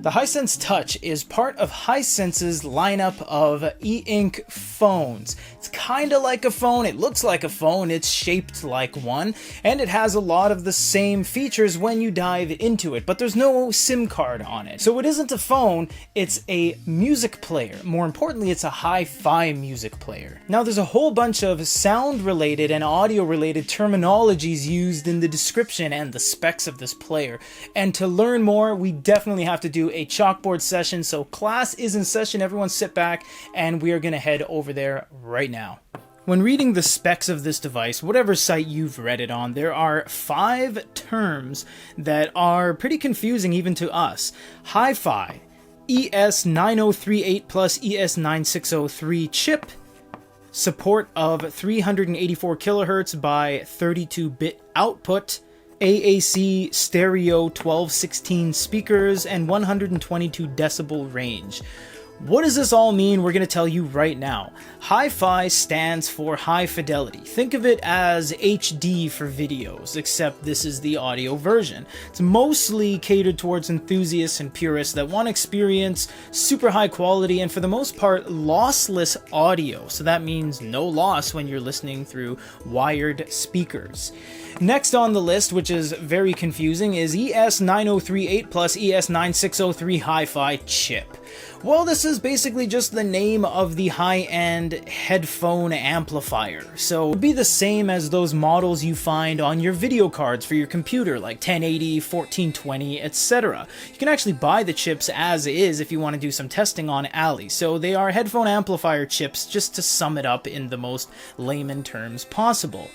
The Hisense Touch is part of Hisense's lineup of e-ink phones. It's kind of like a phone, it looks like a phone, it's shaped like one, and it has a lot of the same features when you dive into it, but there's no SIM card on it. So it isn't a phone, it's a music player. More importantly, it's a hi-fi music player. Now there's a whole bunch of sound-related and audio-related terminologies used in the description and the specs of this player, and to learn more, we definitely have to do a chalkboard session. So class is in session, everyone sit back, and we are going to head over there right now. When reading the specs of this device, whatever site you've read it on, there are 5 terms that are pretty confusing even to us. Hi-Fi, ES9038 plus ES9603 chip, support of 384 kilohertz by 32-bit output, AAC stereo 1216 speakers, and 122 decibel range. What does this all mean? We're going to tell you right now. Hi-Fi stands for high fidelity. Think of it as HD for videos, except this is the audio version. It's mostly catered towards enthusiasts and purists that want to experience super high quality and for the most part lossless audio. So that means no loss when you're listening through wired speakers. Next on the list, which is very confusing, is ES9038 plus ES9603 Hi-Fi chip. Well, this is basically just the name of the high-end headphone amplifier. So it would be the same as those models you find on your video cards for your computer, like 1080, 1420, etc. You can actually buy the chips as is if you want to do some testing on Ali. So they are headphone amplifier chips, just to sum it up in the most layman terms possible.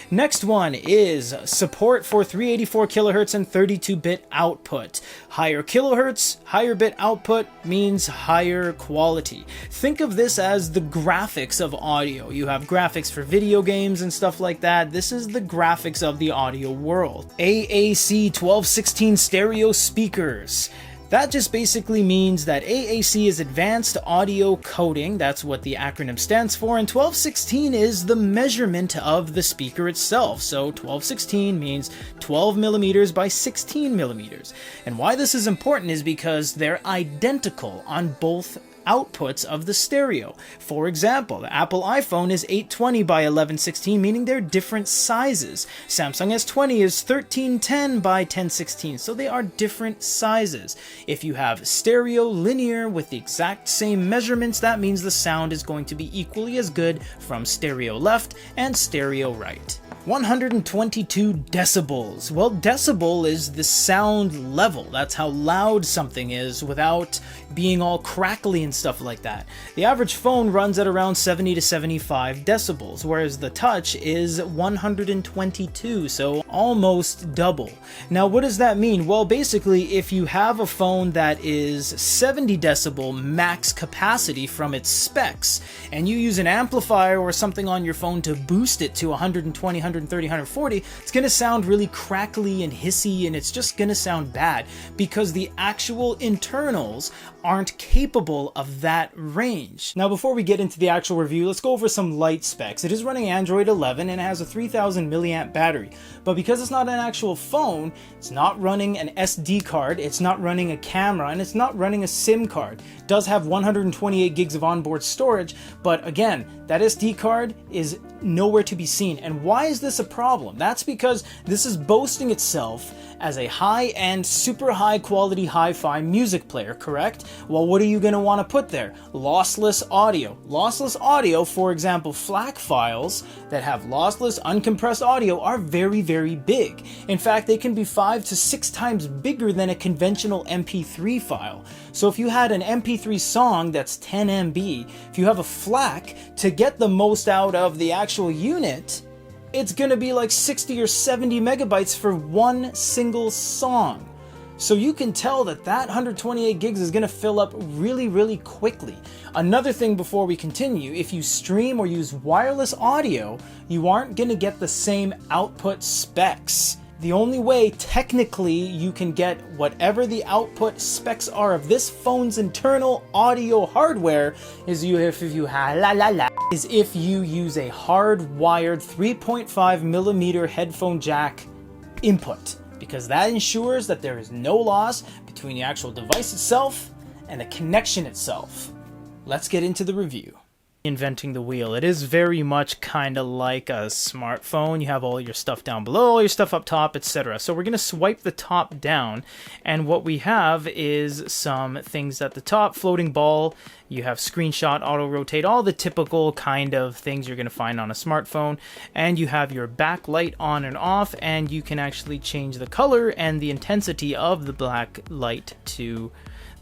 Next one is support for 384 kilohertz and 32-bit output. Higher kilohertz, higher bit output means higher quality. Think of this as the graphics of audio. You have graphics for video games and stuff like that. This is the graphics of the audio world. AAC 1216 stereo speakers. That just basically means that AAC is Advanced Audio Coding, that's what the acronym stands for, and 1216 is the measurement of the speaker itself. So 1216 means 12 millimeters by 16 millimeters. And why this is important is because they're identical on both outputs of the stereo. For example, the Apple iPhone is 820 by 1116, meaning they're different sizes. Samsung S20 is 1310 by 1016, so they are different sizes. If you have stereo linear with the exact same measurements, that means the sound is going to be equally as good from stereo left and stereo right. 122 decibels. Well, decibel is the sound level. That's how loud something is without being all crackly and stuff like that. The average phone runs at around 70 to 75 decibels, whereas the Touch is 122, so almost double. Now, what does that mean? Well, basically, if you have a phone that is 70 decibel max capacity from its specs, and you use an amplifier or something on your phone to boost it to 120, 130, 140, it's going to sound really crackly and hissy, and it's just going to sound bad because the actual internals aren't capable of that range. Now, before we get into the actual review, let's go over some light specs. It is running Android 11 and it has a 3000 milliamp battery, but because it's not an actual phone, it's not running an SD card, it's not running a camera, and it's not running a SIM card. It does have 128 gigs of onboard storage, but again, that SD card is nowhere to be seen. And why is this a problem? That's because this is boasting itself as a high-end, super high-quality hi-fi music player, correct? Well, what are you going to want to put there? Lossless audio. Lossless audio, for example, FLAC files that have lossless, uncompressed audio are very, very big. In fact, they can be 5 to 6 times bigger than a conventional MP3 file. So if you had an MP3 song that's 10 MB, if you have a FLAC, to get the most out of the actual unit, it's going to be like 60 or 70 megabytes for one single song. So you can tell that 128 gigs is going to fill up really, really quickly. Another thing before we continue, if you stream or use wireless audio, you aren't going to get the same output specs. The only way technically you can get whatever the output specs are of this phone's internal audio hardware is if you use a hardwired 3.5mm headphone jack input, because that ensures that there is no loss between the actual device itself and the connection itself. Let's get into the review. Inventing the wheel. It is very much kind of like a smartphone. You have all your stuff down below, all your stuff up top, etc. So we're going to swipe the top down, and what we have is some things at the top. Floating ball, you have screenshot, auto rotate, all the typical kind of things you're going to find on a smartphone, and you have your backlight on and off, and you can actually change the color and the intensity of the black light to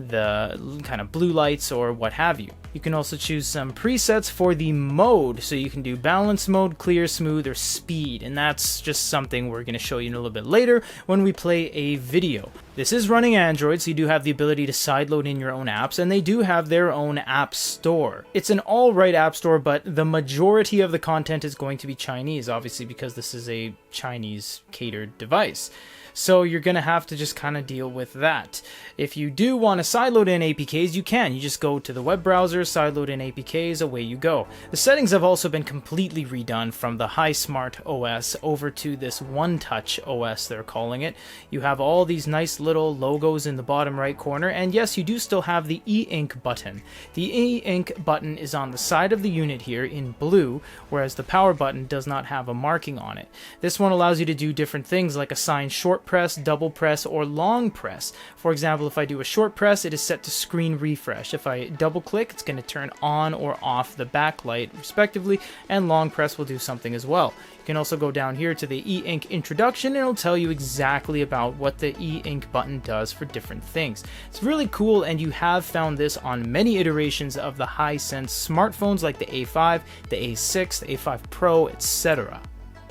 the kind of blue lights or what have you. You can also choose some presets for the mode, so you can do balance mode, clear, smooth, or speed, and that's just something we're going to show you in a little bit later when we play a video. This is running Android, so you do have the ability to sideload in your own apps, and they do have their own app store. It's an alright app store, but the majority of the content is going to be Chinese, obviously because this is a Chinese catered device. So you're going to have to just kind of deal with that. If you do want to sideload in APKs, you can. You just go to the web browser, sideload in APKs, away you go. The settings have also been completely redone from the HiSmart OS over to this One Touch OS, they're calling it. You have all these nice little logos in the bottom right corner, and yes, you do still have the e-ink button. The e-ink button is on the side of the unit here in blue, whereas the power button does not have a marking on it. This one allows you to do different things like assign short press, double press, or long press. For example, if I do a short press, it is set to screen refresh. If I double click, it's going to turn on or off the backlight respectively, and long press will do something as well. You can also go down here to the e-ink introduction, and it'll tell you exactly about what the e-ink button does for different things. It's really cool, and you have found this on many iterations of the Hisense smartphones like the A5, the A6, the A5 Pro, etc.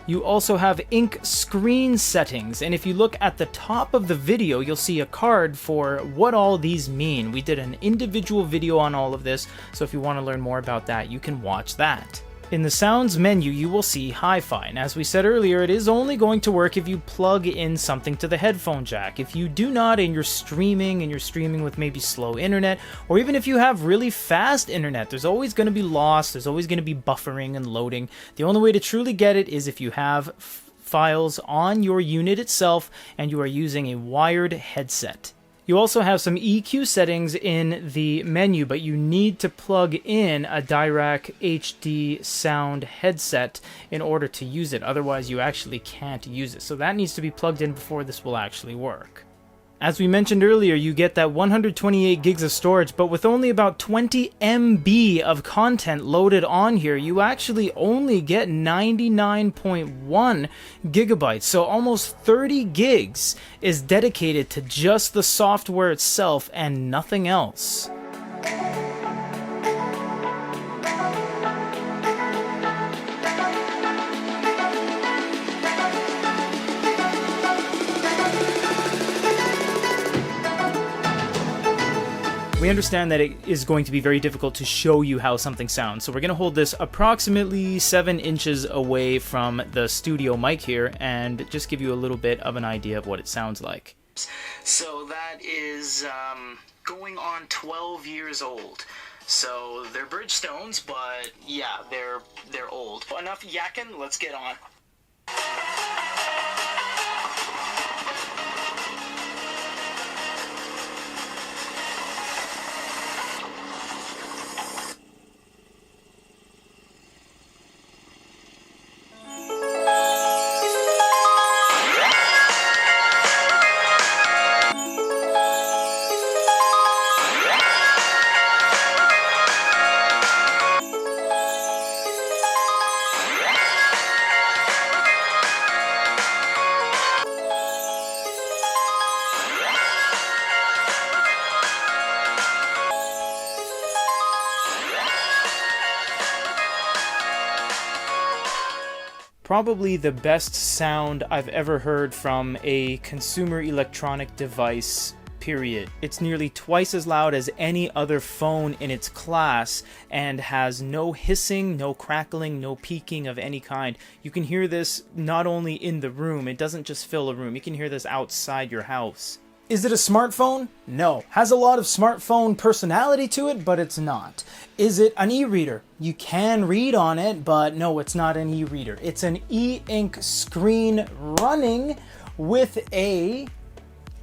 You also have ink screen settings, and if you look at the top of the video, you'll see a card for what all these mean. We did an individual video on all of this, so if you want to learn more about that, you can watch that. In the sounds menu, you will see hi-fi, and as we said earlier, it is only going to work if you plug in something to the headphone jack. If you do not, and you're streaming with maybe slow internet, or even if you have really fast internet, there's always going to be loss, there's always going to be buffering and loading. The only way to truly get it is if you have files on your unit itself and you are using a wired headset. You also have some EQ settings in the menu, but you need to plug in a Dirac HD sound headset in order to use it. Otherwise, you actually can't use it. So that needs to be plugged in before this will actually work. As we mentioned earlier, you get that 128 gigs of storage, but with only about 20 MB of content loaded on here, you actually only get 99.1 gigabytes. So almost 30 gigs is dedicated to just the software itself and nothing else. We understand that it is going to be very difficult to show you how something sounds, so we're going to hold this approximately 7 inches away from the studio mic here and just give you a little bit of an idea of what it sounds like. So that is going on 12 years old. So they're Bridgestones, but yeah, they're old. Enough yakking, let's get on. Probably the best sound I've ever heard from a consumer electronic device, period. It's nearly twice as loud as any other phone in its class and has no hissing, no crackling, no peaking of any kind. You can hear this not only in the room, it doesn't just fill a room, you can hear this outside your house. Is it a smartphone? No. Has a lot of smartphone personality to it, but it's not. Is it an e-reader? You can read on it, but no, it's not an e-reader. It's an e-ink screen running with a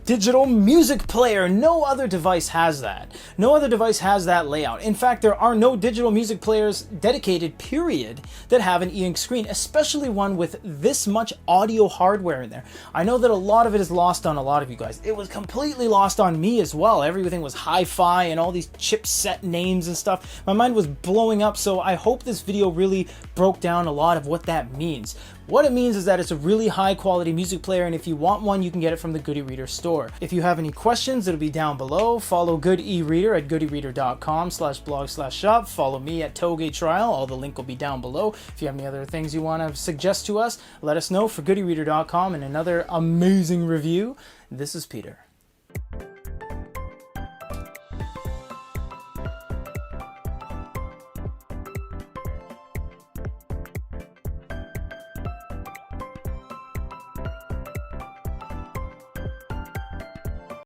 digital music player. No other device has that. No other device has that layout. In fact, there are no digital music players dedicated, period, that have an e-ink screen, especially one with this much audio hardware in there. I know that a lot of it is lost on a lot of you guys. It was completely lost on me as well. Everything was hi-fi and all these chipset names and stuff. My mind was blowing up, so I hope this video really broke down a lot of what that means. What it means is that it's a really high quality music player, and if you want one, you can get it from the Good eReader store. If you have any questions, it'll be down below. Follow Good eReader at goodereader.com/blog/shop. Follow me at Toge Trial. All the link will be down below. If you have any other things you want to suggest to us, let us know. For goodereader.com and another amazing review, this is Peter.